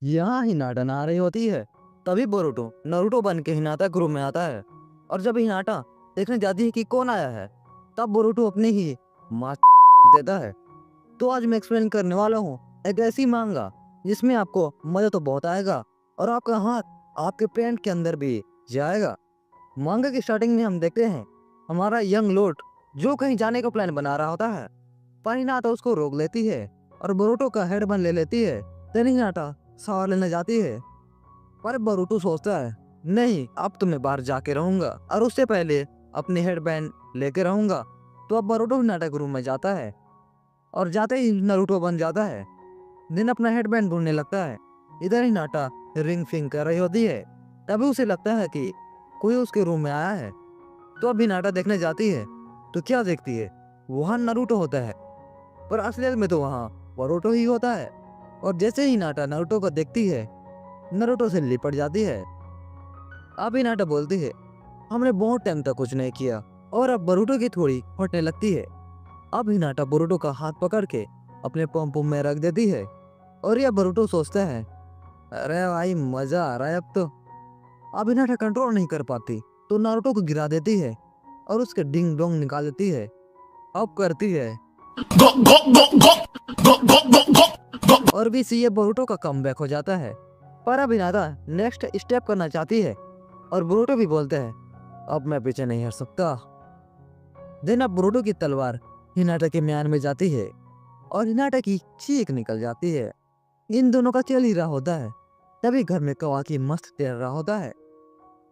यहाँ हिनाटा नहा रही होती है। तभी बोरुटो नारुतो बन के हिनाटा के रूम में आता है। और जब हिनाटा देखने जाती है कि कौन आया है, तब बोरुटो अपनी ही माँ देता है। तो आज मैं एक्सप्लेन करने वाला हूँ एक ऐसी मांगा जिसमें आपको मजा तो बहुत आएगा और आपका हाथ आपके पैंट के अंदर भी जाएगा। मांगा की स्टार्टिंग में हम देखते हैं हमारा यंग लोट जो कहीं जाने का प्लान बना रहा होता है, पर हिनाटा उसको रोक लेती है और बोरुटो का हेड बन ले लेती है। देन हिनाटा शावर लेने जाती है, पर बोरुटो सोचता है नहीं, अब तो मैं बाहर जाके रहूंगा और उससे पहले अपनी हेड बैंड लेके रहूंगा। तो अब बोरुटो हिनाटा के रूम में जाता है और जाते ही नारुतो बन जाता है। दिन अपना हेड बैंड ढूंढने लगता है। इधर हिनाटा रिंग फिंग कर रही होती है। तभी उसे लगता है कि कोई उसके रूम में आया है। तो अब हिनाटा देखने जाती है तो क्या देखती है, वहाँ नारुतो होता है, पर असलियत में तो वहाँ बोरुटो ही होता है। और जैसे ही हिनाटा नारुतो को देखती है, नारुतो से लिपट जाती है। अब हिनाटा बोलती है हमने बहुत टाइम तक कुछ नहीं किया, और अब बोरुटो की थोड़ी हटने लगती है। अब हिनाटा बोरुटो का हाथ पकड़ के अपने पंप में रख देती है और यह बोरुटो सोचता है अरे भाई मजा आ रहा है अब तो। अब हिनाटा कंट्रोल नहीं कर पाती तो नारुतो को गिरा देती है और उसके डिंग डोंग निकाल देती है। अब करती है और भी सी बोरुटो का कमबैक हो जाता है। पर अब हिनाटा नेक्स्ट स्टेप करना चाहती है और बोरुटो भी बोलते हैं अब मैं पीछे नहीं हट सकता। देन अब बोरुटो की तलवार हिनाटा के म्यान में जाती है और हिनाटा की चीख निकल जाती है। इन दोनों का चल ही रहा होता है। तभी घर में कवाकी मस्त तैर रहा होता है।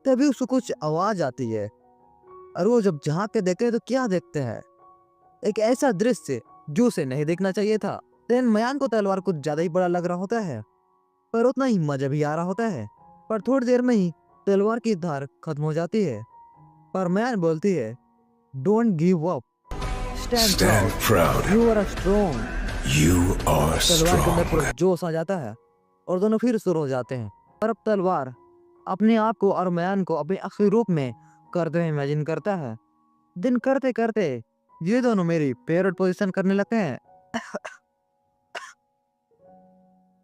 तभी उसको कुछ आवाज आती है और वो जब झांक के देखते हैं तो क्या देखते हैं, एक ऐसा दृश्य जो उसे नहीं देखना चाहिए था। देन मयान को तलवार कुछ ज्यादा ही बड़ा लग रहा होता है, पर उतना ही मजा भी आ रहा होता है। पर थोड़ी देर में ही तलवार की धार खत्म हो जाती है। पर मयान बोलती है don't give up, stand proud, you are strong. तलवार के अंदर पूरा जोश आ जाता है और दोनों फिर शुरू हो जाते हैं। पर अब तलवार अपने आप को और मयान को अपने असली रूप में करते हुए इमेजिन करता है। दिन करते करते ये दोनों मेरी फेवरेट पोजीशन करने लगते हैं।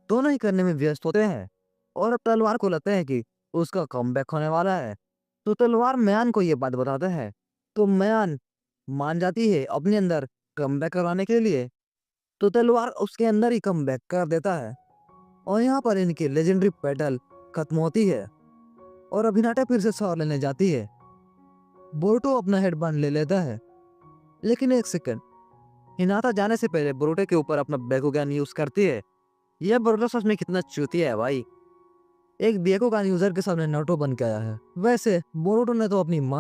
दोनों ही करने में व्यस्त होते हैं और अब तलवार को लगता है कि उसका कमबैक होने वाला है। तो तलवार मयान को ये बात बताता है तो मयान मान जाती है अपने अंदर कमबैक कराने के लिए। तो तलवार उसके अंदर ही कमबैक कर देता है और यहाँ पर इनकी लेजेंडरी बैटल खत्म होती है। और अब हिनाटा फिर से शावर लेने जाती है। बोरुटो अपना हेडबैंड ले लेता है, लेकिन एक सेकंड, हिनाटा जाने से पहले बोरुटो के ऊपर अपना बैकुगन यूज करती है। यह बोरुटो सच में कितना चूतिया है भाई, एक बैकुगन यूजर के सामने नारुतो बन के आया है। वैसे बोरुटो ने तो अपनी माँ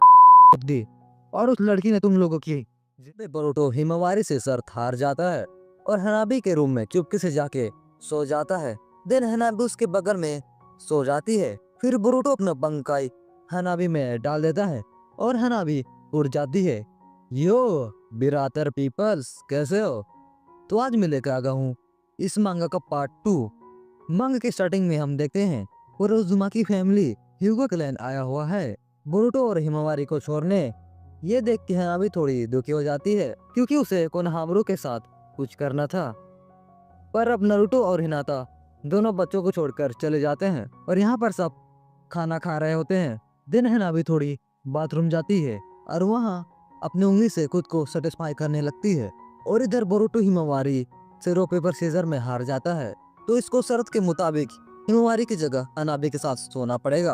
दी और उस लड़की ने तुम लोगों की, जिससे बोरुटो हिमावारी से सर हार जाता है और हनाबी के रूम में चुपके से जाके सो जाता है। देन हनाबी उसके बगल में सो जाती है। फिर बोरुटो अपना बंकाई हनाबी में डाल देता है और हनाबी उड़ जाती है। यो बिरातर पीपल्स, कैसे हो? तो आज मैं लेकर आ गया हूँ इस मांगा का पार्ट 2। मांगा के स्टार्टिंग में हम देखते हैं उरोजुमा की फैमिली ह्यूगो क्लैन आया हुआ है बोरुटो और हिमावारी को छोड़ने। ये देख के हनाबी थोड़ी दुखी हो जाती है क्योंकि उसे कोनोहामारू के साथ कुछ करना था। पर अब नारुतो और हिनाटा दोनों बच्चों को छोड़कर चले जाते हैं और यहाँ पर सब खाना खा रहे होते हैं। दिन हनाबी थोड़ी बाथरूम जाती है और वहाँ अपनी उंगली से खुद को सेटिस्फाई करने लगती है। और इधर बोरुटो हिमावारी से रॉक पेपर सीजर में हार जाता है, तो इसको शर्त के मुताबिक हिमावारी की जगह हनाबी के साथ सोना पड़ेगा।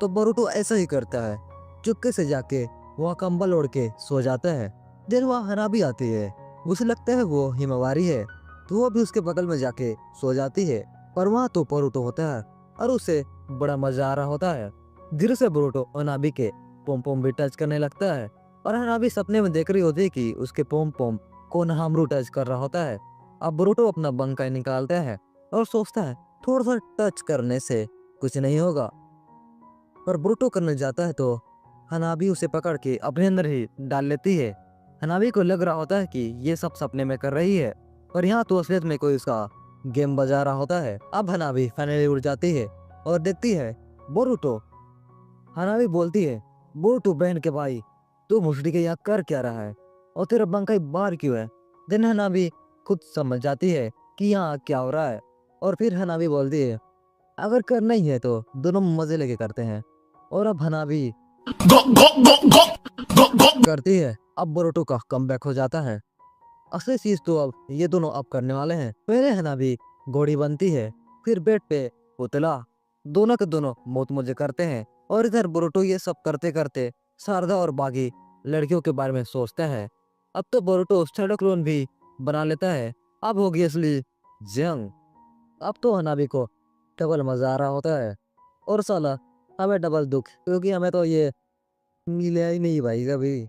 तो बोरुटो ऐसा ही करता है, चुपके से जाके वह कंबल ओढ़ के सो जाता है। देन वह हनाबी आती है, उसे लगता है वो हिमावारी है, तो वो भी उसके बगल में जाके सो जाती है। पर वहाँ तो बोरुटो होता है और उसे बड़ा मजा आ रहा होता है। धीरे से बोरुटो हनाबी के पोम पोम भी टच करने लगता है और हनाबी सपने में देख रही होती है कि उसके पोम पोम कोनोहामारू टच कर रहा होता है। अब बोरुटो अपना बंकाई निकालता है और सोचता है थोड़ा सा टच करने से कुछ नहीं होगा। पर बोरुटो करने जाता है तो हनाबी उसे पकड़ के अपने अंदर ही डाल लेती है। हनाबी को लग रहा होता है कि ये सब सपने में कर रही है, पर यहाँ तो असलियत में कोई उसका गेम बजा रहा होता है। अब हनाबी फाइनली उड़ जाती है और देखती है बोरुटो। हनाबी बोलती है बोरुटो बहन के भाई, तू मुसड़ी के यहाँ कर क्या रहा है और तेरा बंकाई बाहर क्यों है? देन हनाबी खुद समझ जाती है कि यहाँ क्या हो रहा है और फिर हनाबी बोलती है अगर करना ही है तो दोनों मजे लेके करते हैं। और अब हनाबी करती है। अब बोरुतो का कमबैक हो जाता है। असली चीज तो अब ये दोनों अब करने वाले हैं। पहले हनाबी घोड़ी बनती है, फिर बेड पे पुतला, दोनों के दोनों मौत मुझे करते हैं। और इधर बोरुतो ये सब करते करते शारदा और बाकी लड़कियों के बारे में सोचता है। अब तो बोरुतो शैडो क्लोन भी बना लेता है। अब होगी असली जंग। अब तो हनाबी को डबल मजा आ रहा होता है। और साला हमें डबल दुख, क्योंकि हमें तो ये मिला ही नहीं भाई कभी।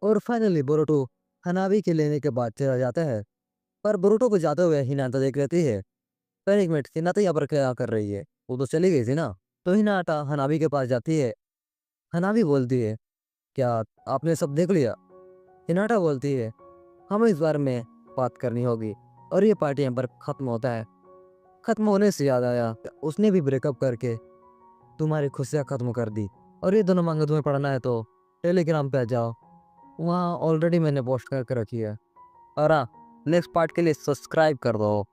और फाइनली बोरुतो हनाबी के लेने के बाद चला जाता है। पर बोरुतो को जाते हुए हिनाटा देख लेती है। पर एक मिनट, हिनाटा यहाँ पर क्या कर रही है? वो तो चली गई थी ना। तो हिनाटा हनाबी के पास जाती है। हनाबी बोलती है, क्या आपने सब देख लिया? हिनाटा बोलती है, हमें इस बारे में बात करनी होगी। और ये पार्टी यहाँ पर खत्म होता है। खत्म होने से याद आया, उसने भी ब्रेकअप करके तुम्हारी खुशियाँ खत्म कर दी। और ये दोनों मांगे तुम्हें पढ़ना है तो टेलीग्राम पे आ जाओ, वहाँ ऑलरेडी मैंने पोस्ट करके रखी है। और हाँ, नेक्स्ट पार्ट के लिए सब्सक्राइब कर दो।